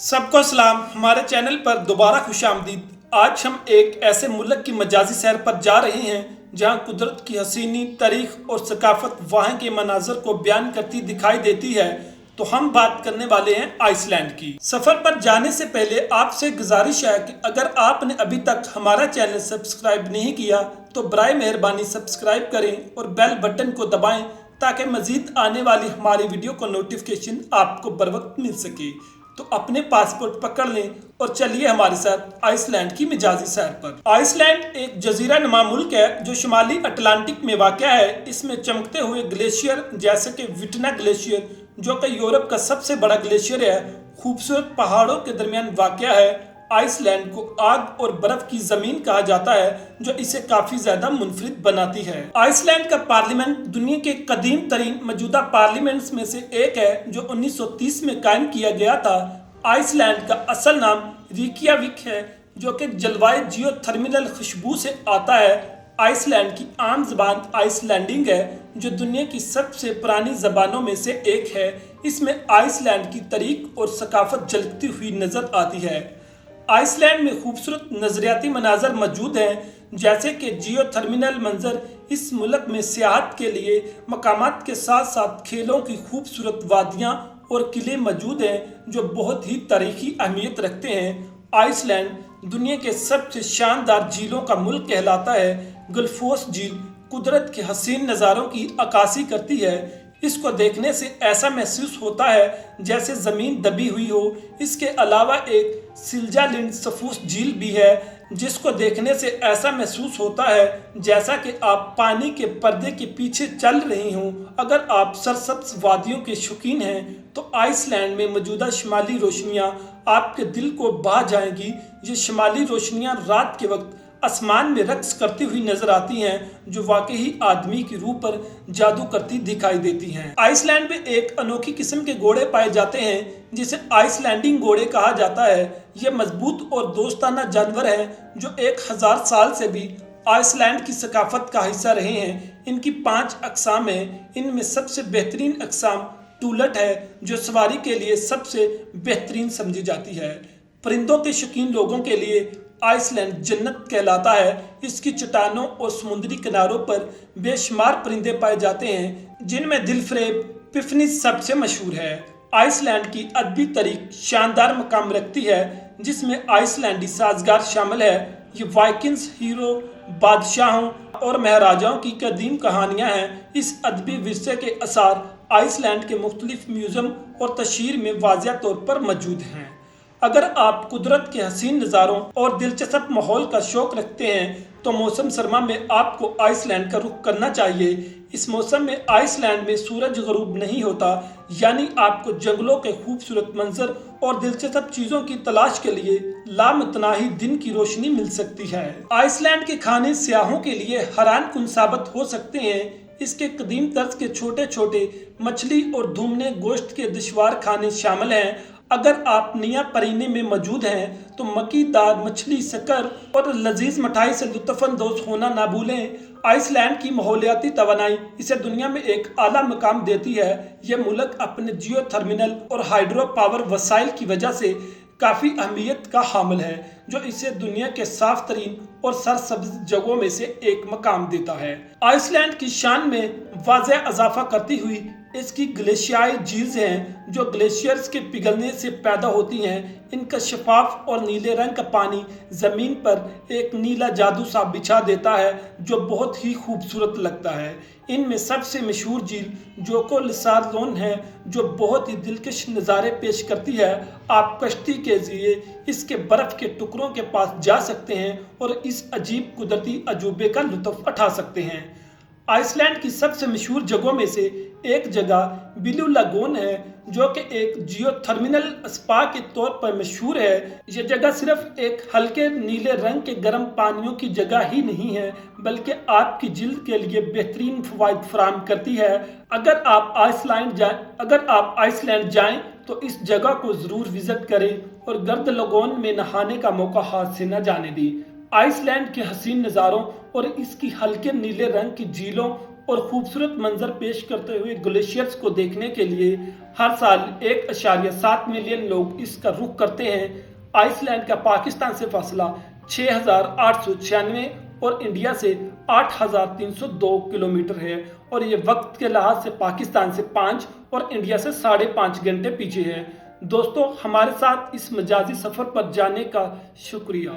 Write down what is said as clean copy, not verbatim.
सबको सलाम। हमारे चैनल पर दोबारा खुश आमदीद। आज हम एक ऐसे मुल्क की मजाजी सैर पर जा रहे हैं जहां कुदरत की हसीनी तारीख और सकाफत वहाँ के मनाजर को बयान करती दिखाई देती है। तो हम बात करने वाले हैं आइसलैंड की। सफ़र पर जाने से पहले आपसे गुजारिश है कि अगर आपने अभी तक हमारा चैनल सब्सक्राइब नहीं किया तो बराए मेहरबानी सब्सक्राइब करें और बेल बटन को दबाएं ताकि मजीद आने वाली हमारी वीडियो को नोटिफिकेशन आपको बर वक्त मिल सके। तो अपने पासपोर्ट पकड़ लें और चलिए हमारे साथ आइसलैंड की मिजाजी सैर पर। आइसलैंड एक जजीरा नुमा मुल्क है जो शुमाली अटलांटिक में वाक़ है। इसमें चमकते हुए ग्लेशियर जैसे कि विटना ग्लेशियर जो कि यूरोप का सबसे बड़ा ग्लेशियर है, खूबसूरत पहाड़ों के दरमियान वाक़ है। आइसलैंड को आग और बर्फ की जमीन कहा जाता है जो इसे काफी ज्यादा मुनफरिद बनाती है। आइसलैंड का पार्लियामेंट दुनिया के कदीम तरीन मौजूदा पार्लियामेंट्स में से एक है जो 1930 में कायम किया गया था। आइसलैंड का असल नाम रिकियाविक है जो कि जलवायु जियोथर्मल खुशबू से आता है। आइसलैंड की आम जबान आइसलैंडिंग है जो दुनिया की सबसे पुरानी जबानों में से एक है। इसमें आइसलैंड की तारीख और सकाफत झलकती हुई नजर आती है। आइसलैंड में खूबसूरत नजरियाती मनाजर मौजूद हैं जैसे कि जियोथर्मल मंजर। इस मुल्क में सियाहत के लिए मकामात के साथ साथ खेलों की खूबसूरत वादियाँ और किले मौजूद हैं जो बहुत ही तारीखी अहमियत रखते हैं। आइसलैंड दुनिया के सबसे शानदार झीलों का मुल्क कहलाता है। गल्फोस झील कुदरत के हसीन नज़ारों की अक्कासी करती है। इसको देखने से ऐसा महसूस होता है जैसे ज़मीन दबी हुई हो। इसके अलावा एक सिल्जालिंड सफूस झील भी है जिसको देखने से ऐसा महसूस होता है जैसा कि आप पानी के पर्दे के पीछे चल रही हों। अगर आप सरसब्ज वादियों के शौकीन हैं तो आइसलैंड में मौजूदा शुमाली रोशनियाँ आपके दिल को भा जाएंगी। ये शुमाली रोशनियाँ रात के वक्त आसमान में रक्स करती हुई नजर आती हैं जो वाकई आदमी की रूह पर जादू करती दिखाई देती हैं। आइसलैंड में एक अनोखी किस्म के घोड़े पाए जाते हैं जिसे आइसलैंडिंग घोड़े कहा जाता है। ये मजबूत और दोस्ताना जानवर हैं जो 1000 साल से भी आइसलैंड की सकाफत का हिस्सा रहे हैं। इनकी 5 अकसाम हैं। इनमें सबसे बेहतरीन अकसाम टूलट है जो सवारी के लिए सबसे बेहतरीन समझी जाती है। परिंदों के शौकीन लोगों के लिए आइसलैंड जन्नत कहलाता है। इसकी चट्टानों और समुद्री किनारों पर बेशुमार परिंदे पाए जाते हैं जिनमें दिलफरेब पिफनिस सबसे मशहूर है। आइसलैंड की अदबी तारीख शानदार मकाम रखती है जिसमें आइसलैंडी साजगार शामिल है। ये वाइकिंग्स, हीरो, बादशाहों और महाराजाओं की कदीम कहानियाँ हैं। इस अदबी विरसे के आसार आइसलैंड के मुख्तलिफ म्यूजियम और तशहीर में वाज़िह तौर पर मौजूद हैं। अगर आप कुदरत के हसीन नज़ारों और दिलचस्प माहौल का शौक रखते हैं तो मौसम सरमा में आपको आइसलैंड का रुख करना चाहिए। इस मौसम में आइसलैंड में सूरज गरूब नहीं होता, यानी आपको जंगलों के खूबसूरत मंजर और दिलचस्प चीज़ों की तलाश के लिए लामतनाही दिन की रोशनी मिल सकती है। आइसलैंड के खाने सियाहों के लिए हैरान कुन साबित हो सकते हैं। इसके कदीम तर्ज के छोटे छोटे मछली और धूमने गोश्त के दुश्वार खाने शामिल हैं। अगर आप निया परीने में मौजूद हैं तो मक्कीदार मछली, शक्कर और लजीज मिठाई से लुत्फ़अंदोज़ होना ना भूलें। आइसलैंड की माहौलियाती तवानाई इसे दुनिया में एक आला मकाम देती है। यह मुल्क अपने जियोथर्मल और हाइड्रो पावर वसाइल की वजह से काफ़ी अहमियत का हामिल है जो इसे दुनिया के साफ तरीन और सरसब्ज जगहों में से एक मकाम देता है। आइसलैंड की शान में वाज़ेह इजाफा करती हुई इसकी ग्लेशियाई झील्स हैं जो ग्लेशियर्स के पिघलने से पैदा होती हैं। इनका शफाफ और नीले रंग का पानी ज़मीन पर एक नीला जादू सा बिछा देता है जो बहुत ही खूबसूरत लगता है। इनमें सबसे मशहूर झील जोको लिसार्लोन है जो बहुत ही दिलकश नज़ारे पेश करती है। आप कश्ती के जरिए इसके बर्फ़ के टुकड़ों के पास जा सकते हैं और इस अजीब कुदरती अजूबे का लुत्फ़ उठा सकते हैं। आइसलैंड की सबसे मशहूर जगहों में से एक जगह ब्लू लगून है जो कि एक जियोथर्मल स्पा के तौर पर मशहूर है। यह जगह सिर्फ एक हल्के नीले रंग के गर्म पानियों की जगह ही नहीं है बल्कि आपकी जिल्द के लिए बेहतरीन फवाइद फराहम करती है। अगर आप आइसलैंड जाएं तो इस जगह को ज़रूर विजिट करें और गर्द लगून में नहाने का मौका हाथ से न जाने दें। आइसलैंड के हसीन नज़ारों और इसकी हल्के नीले रंग की झीलों اور خوبصورت منظر پیش کرتے ہوئے گلیشیئرز کو دیکھنے کے لیے ہر سال 1.7 ملین لوگ اس کا رخ کرتے ہیں۔ آئس لینڈ کا پاکستان سے فاصلہ 6,896 اور انڈیا سے 8,302 کلومیٹر ہے، اور یہ وقت کے لحاظ سے پاکستان سے 5 اور انڈیا سے 5.5 گھنٹے پیچھے ہے۔ دوستو، ہمارے ساتھ اس مجازی سفر پر جانے کا شکریہ۔